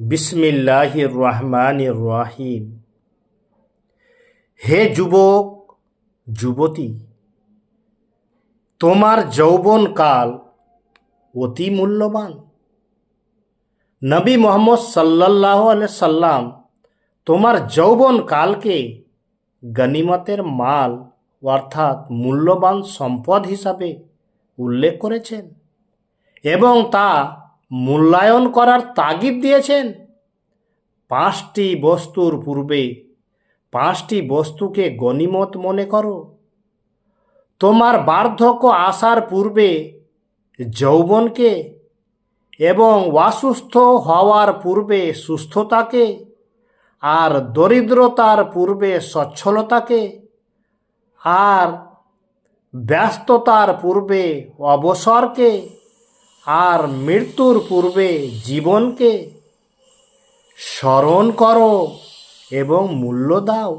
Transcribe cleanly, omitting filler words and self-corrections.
বিসমিল্লাহির রহমানির রহিম। হে যুবক যুবতী, তোমার যৌবনকাল অতি মূল্যবান। নবী মোহাম্মদ সাল্লাল্লাহু আলাইহি সাল্লাম তোমার যৌবনকালকে গনিমতের মাল অর্থাৎ মূল্যবান সম্পদ হিসাবে উল্লেখ করেছেন এবং তা মূল্যায়ন করার তাগিদ দিয়েছেন। পাঁচটি বস্তুকে গনিমত মনে করো। তোমার বার্ধক্য আসার পূর্বে যৌবনকে এবং অসুস্থ হওয়ার পূর্বে সুস্থতাকে, আর দরিদ্রতার পূর্বে সচ্ছলতাকে, আর ব্যস্ততার পূর্বে অবসরকে, আর মৃত্যুর পূর্বে জীবনকে স্মরণ করো এবং মূল্য দাও।